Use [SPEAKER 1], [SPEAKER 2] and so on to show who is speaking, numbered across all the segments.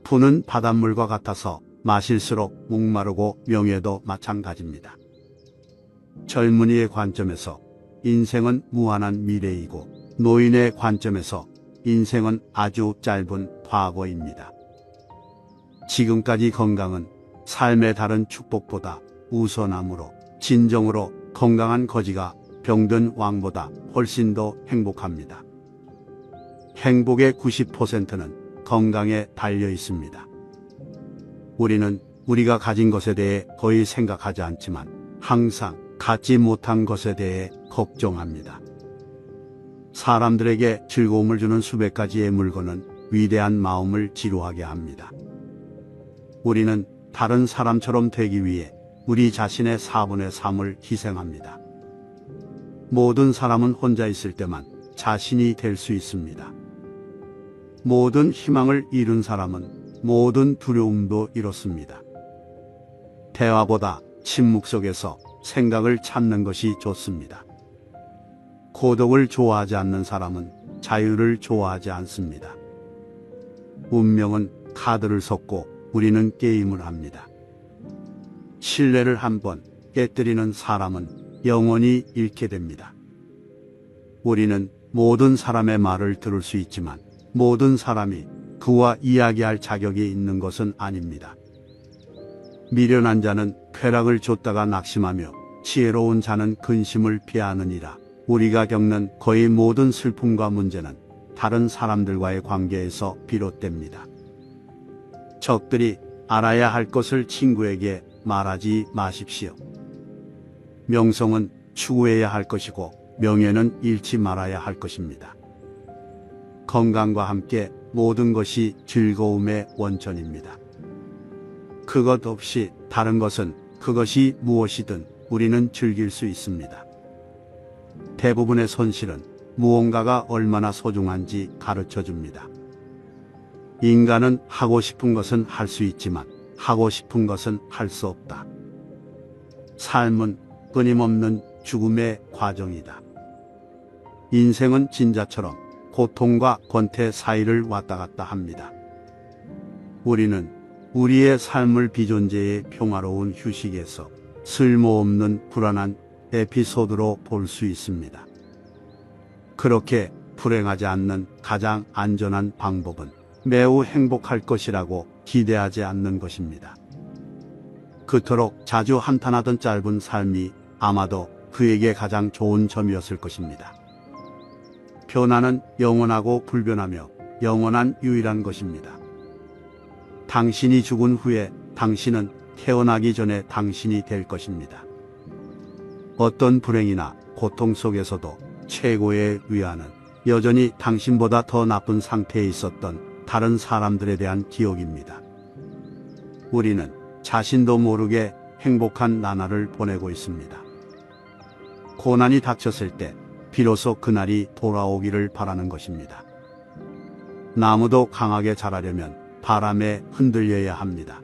[SPEAKER 1] 푸는 바닷물과 같아서 마실수록 목마르고 명예도 마찬가지입니다. 젊은이의 관점에서 인생은 무한한 미래이고 노인의 관점에서 인생은 아주 짧은 과거입니다. 지금까지 건강은 삶의 다른 축복보다 우선함으로 진정으로 건강한 거지가 병든 왕보다 훨씬 더 행복합니다. 행복의 90%는 건강에 달려 있습니다. 우리는 우리가 가진 것에 대해 거의 생각하지 않지만 항상 갖지 못한 것에 대해 걱정합니다. 사람들에게 즐거움을 주는 수백 가지의 물건은 위대한 마음을 지루하게 합니다. 우리는 다른 사람처럼 되기 위해 우리 자신의 4분의 3을 희생합니다. 모든 사람은 혼자 있을 때만 자신이 될 수 있습니다. 모든 희망을 잃은 사람은 모든 두려움도 잃었습니다. 대화보다 침묵 속에서 생각을 찾는 것이 좋습니다. 고독을 좋아하지 않는 사람은 자유를 좋아하지 않습니다. 운명은 카드를 섞고 우리는 게임을 합니다. 신뢰를 한번 깨뜨리는 사람은 영원히 잃게 됩니다. 우리는 모든 사람의 말을 들을 수 있지만 모든 사람이 그와 이야기할 자격이 있는 것은 아닙니다. 미련한 자는 쾌락을 쫓다가 낙심하며 지혜로운 자는 근심을 피하느니라. 우리가 겪는 거의 모든 슬픔과 문제는 다른 사람들과의 관계에서 비롯됩니다. 적들이 알아야 할 것을 친구에게 말하지 마십시오. 명성은 추구해야 할 것이고 명예는 잃지 말아야 할 것입니다. 건강과 함께 모든 것이 즐거움의 원천입니다. 그것 없이 다른 것은 그것이 무엇이든 우리는 즐길 수 있습니다. 대부분의 손실은 무언가가 얼마나 소중한지 가르쳐 줍니다. 인간은 하고 싶은 것은 할 수 있지만 하고 싶은 것은 할 수 없다. 삶은 끊임없는 죽음의 과정이다. 인생은 진자처럼 고통과 권태 사이를 왔다 갔다 합니다. 우리는 우리의 삶을 비존재의 평화로운 휴식에서 쓸모없는 불안한 에피소드로 볼 수 있습니다. 그렇게 불행하지 않는 가장 안전한 방법은 매우 행복할 것이라고 기대하지 않는 것입니다. 그토록 자주 한탄하던 짧은 삶이 아마도 그에게 가장 좋은 점이었을 것입니다. 변화는 영원하고 불변하며 영원한 유일한 것입니다. 당신이 죽은 후에 당신은 태어나기 전에 당신이 될 것입니다. 어떤 불행이나 고통 속에서도 최고의 위안은 여전히 당신보다 더 나쁜 상태에 있었던 다른 사람들에 대한 기억입니다. 우리는 자신도 모르게 행복한 나날을 보내고 있습니다. 고난이 닥쳤을 때 비로소 그날이 돌아오기를 바라는 것입니다. 나무도 강하게 자라려면 바람에 흔들려야 합니다.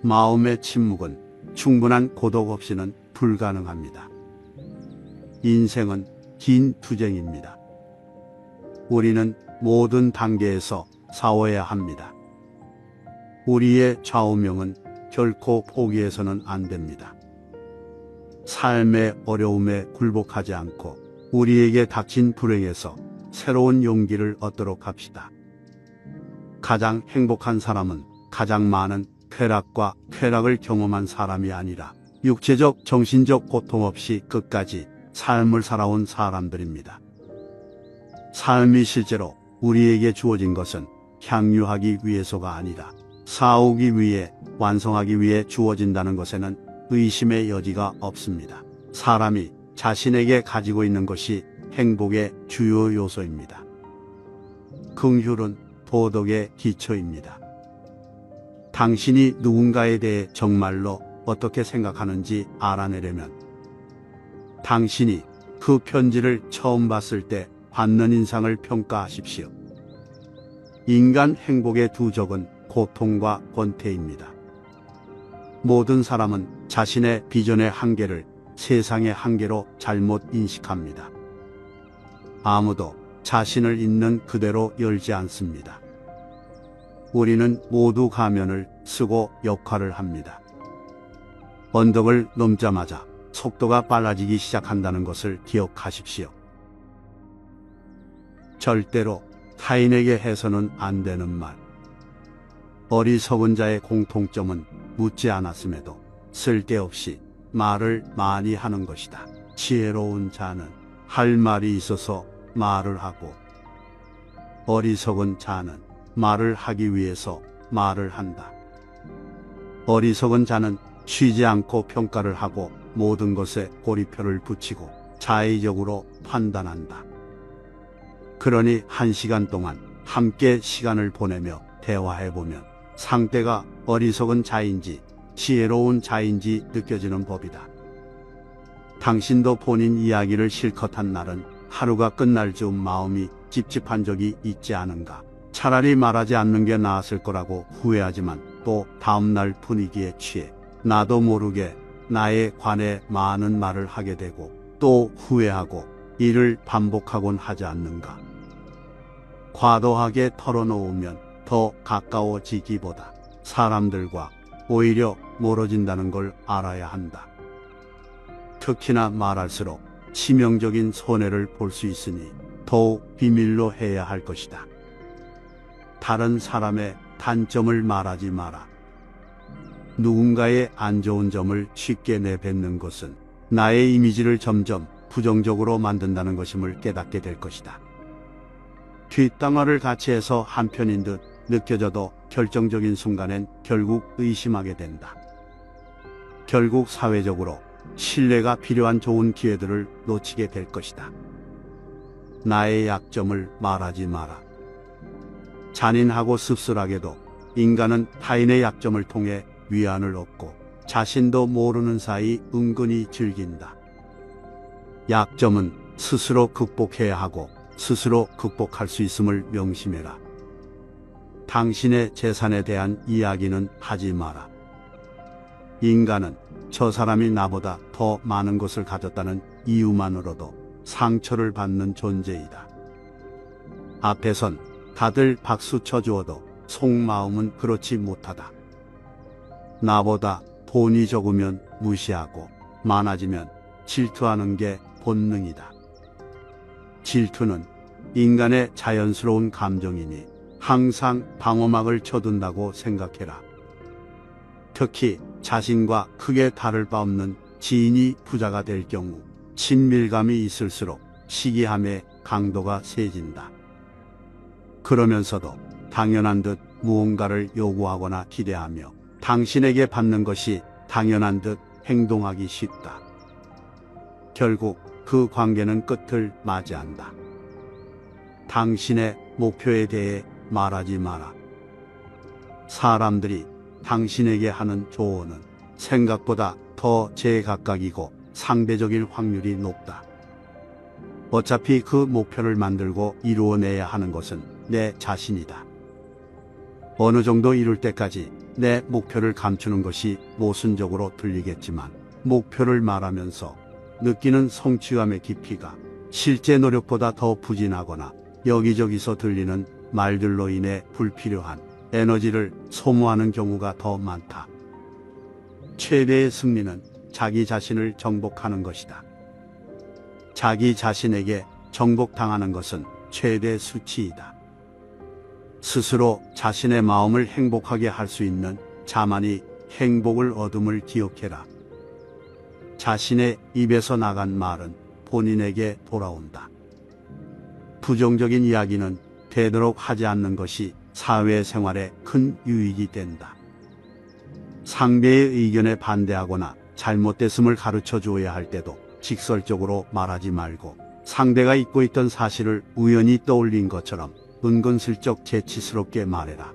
[SPEAKER 1] 마음의 침묵은 충분한 고독 없이는 불가능합니다. 인생은 긴 투쟁입니다. 우리는 모든 단계에서 싸워야 합니다. 우리의 좌우명은 결코 포기해서는 안 됩니다. 삶의 어려움에 굴복하지 않고 우리에게 닥친 불행에서 새로운 용기를 얻도록 합시다. 가장 행복한 사람은 가장 많은 쾌락을 경험한 사람이 아니라 육체적, 정신적 고통 없이 끝까지 삶을 살아온 사람들입니다. 삶이 실제로 우리에게 주어진 것은 향유하기 위해서가 아니라 싸우기 위해, 완성하기 위해 주어진다는 것에는 의심의 여지가 없습니다. 사람이 자신에게 가지고 있는 것이 행복의 주요 요소입니다. 긍휼은 도덕의 기초입니다. 당신이 누군가에 대해 정말로 어떻게 생각하는지 알아내려면 당신이 그 편지를 처음 봤을 때 받는 인상을 평가하십시오. 인간 행복의 두 적은 고통과 권태입니다. 모든 사람은 자신의 비전의 한계를 세상의 한계로 잘못 인식합니다. 아무도 자신을 있는 그대로 열지 않습니다. 우리는 모두 가면을 쓰고 역할을 합니다. 언덕을 넘자마자 속도가 빨라지기 시작한다는 것을 기억하십시오. 절대로 타인에게 해서는 안 되는 말. 어리석은 자의 공통점은 묻지 않았음에도 쓸데없이 말을 많이 하는 것이다. 지혜로운 자는 할 말이 있어서 말을 하고, 어리석은 자는 말을 하기 위해서 말을 한다. 어리석은 자는 쉬지 않고 평가를 하고 모든 것에 고리표를 붙이고 자의적으로 판단한다. 그러니 1시간 동안 함께 시간을 보내며 대화해보면 상대가 어리석은 자인지 지혜로운 자인지 느껴지는 법이다. 당신도 본인 이야기를 실컷 한 날은 하루가 끝날 즈음 마음이 찝찝한 적이 있지 않은가? 차라리 말하지 않는 게 나았을 거라고 후회하지만 또 다음날 분위기에 취해 나도 모르게 나에 관해 많은 말을 하게 되고 또 후회하고 이를 반복하곤 하지 않는가? 과도하게 털어놓으면 더 가까워지기보다 사람들과 오히려 멀어진다는 걸 알아야 한다. 특히나 말할수록 치명적인 손해를 볼 수 있으니 더욱 비밀로 해야 할 것이다. 다른 사람의 단점을 말하지 마라. 누군가의 안 좋은 점을 쉽게 내뱉는 것은 나의 이미지를 점점 부정적으로 만든다는 것임을 깨닫게 될 것이다. 뒷담화를 같이 해서 한편인 듯 느껴져도 결정적인 순간엔 결국 의심하게 된다. 결국 사회적으로 신뢰가 필요한 좋은 기회들을 놓치게 될 것이다. 나의 약점을 말하지 마라. 잔인하고 씁쓸하게도 인간은 타인의 약점을 통해 위안을 얻고 자신도 모르는 사이 은근히 즐긴다. 약점은 스스로 극복해야 하고 스스로 극복할 수 있음을 명심해라. 당신의 재산에 대한 이야기는 하지 마라. 인간은 저 사람이 나보다 더 많은 것을 가졌다는 이유만으로도 상처를 받는 존재이다. 앞에선 다들 박수 쳐주어도 속마음은 그렇지 못하다. 나보다 돈이 적으면 무시하고 많아지면 질투하는 게 본능이다. 질투는 인간의 자연스러운 감정이니 항상 방어막을 쳐둔다고 생각해라. 특히 자신과 크게 다를 바 없는 지인이 부자가 될 경우 친밀감이 있을수록 시기함의 강도가 세진다. 그러면서도 당연한 듯 무언가를 요구하거나 기대하며 당신에게 받는 것이 당연한 듯 행동하기 쉽다. 결국 그 관계는 끝을 맞이한다. 당신의 목표에 대해 말하지 마라. 사람들이 당신에게 하는 조언은 생각보다 더 제각각이고 상대적일 확률이 높다. 어차피 그 목표를 만들고 이루어내야 하는 것은 내 자신이다. 어느 정도 이룰 때까지 내 목표를 감추는 것이 모순적으로 들리겠지만 목표를 말하면서 느끼는 성취감의 깊이가 실제 노력보다 더 부진하거나 여기저기서 들리는 말들로 인해 불필요한 에너지를 소모하는 경우가 더 많다. 최대의 승리는 자기 자신을 정복하는 것이다. 자기 자신에게 정복당하는 것은 최대 수치이다. 스스로 자신의 마음을 행복하게 할 수 있는 자만이 행복을 얻음을 기억해라. 자신의 입에서 나간 말은 본인에게 돌아온다. 부정적인 이야기는 되도록 하지 않는 것이 사회생활에 큰 유익이 된다. 상대의 의견에 반대하거나 잘못됐음을 가르쳐 줘야 할 때도 직설적으로 말하지 말고 상대가 잊고 있던 사실을 우연히 떠올린 것처럼 은근슬쩍 재치스럽게 말해라.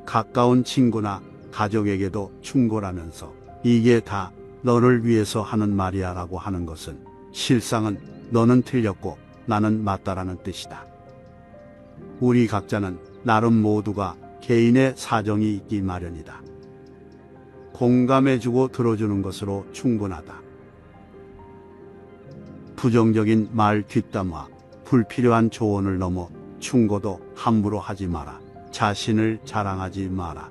[SPEAKER 1] 가까운 친구나 가족에게도 충고라면서 이게 다 너를 위해서 하는 말이야 라고 하는 것은 실상은 너는 틀렸고 나는 맞다라는 뜻이다. 우리 각자는 나름 모두가 개인의 사정이 있기 마련이다. 공감해주고 들어주는 것으로 충분하다. 부정적인 말 뒷담화, 불필요한 조언을 넘어 충고도 함부로 하지 마라. 자신을 자랑하지 마라.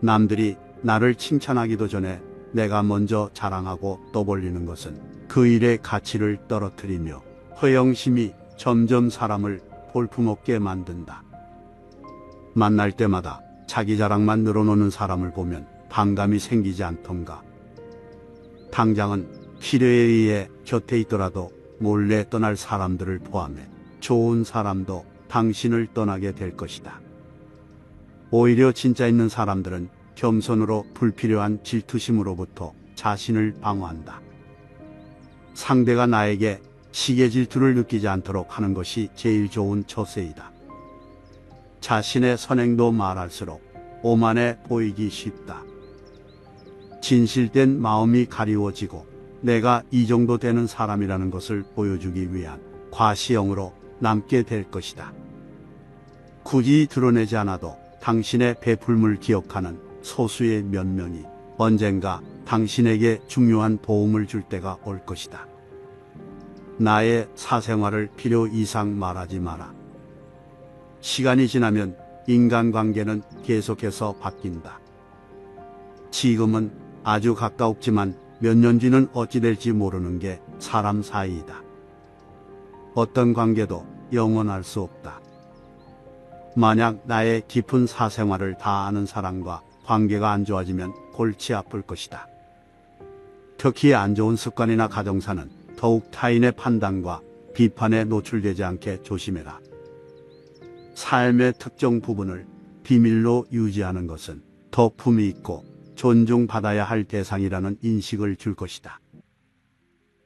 [SPEAKER 1] 남들이 나를 칭찬하기도 전에 내가 먼저 자랑하고 떠벌리는 것은 그 일의 가치를 떨어뜨리며 허영심이 점점 사람을 볼품없게 만든다. 만날 때마다 자기 자랑만 늘어놓는 사람을 보면 반감이 생기지 않던가. 당장은 필요에 의해 곁에 있더라도 몰래 떠날 사람들을 포함해 좋은 사람도 당신을 떠나게 될 것이다. 오히려 진짜 있는 사람들은 겸손으로 불필요한 질투심으로부터 자신을 방어한다. 상대가 나에게 시기 질투를 느끼지 않도록 하는 것이 제일 좋은 처세이다. 자신의 선행도 말할수록 오만해 보이기 쉽다. 진실된 마음이 가리워지고 내가 이 정도 되는 사람이라는 것을 보여주기 위한 과시형으로 남게 될 것이다. 굳이 드러내지 않아도 당신의 베풀물 기억하는 소수의 몇 명이 언젠가 당신에게 중요한 도움을 줄 때가 올 것이다. 나의 사생활을 필요 이상 말하지 마라. 시간이 지나면 인간관계는 계속해서 바뀐다. 지금은 아주 가까웠지만 몇 년 뒤는 어찌 될지 모르는 게 사람 사이이다. 어떤 관계도 영원할 수 없다. 만약 나의 깊은 사생활을 다 아는 사람과 관계가 안 좋아지면 골치 아플 것이다. 특히 안 좋은 습관이나 가정사는 더욱 타인의 판단과 비판에 노출되지 않게 조심해라. 삶의 특정 부분을 비밀로 유지하는 것은 더 품위 있고 존중받아야 할 대상이라는 인식을 줄 것이다.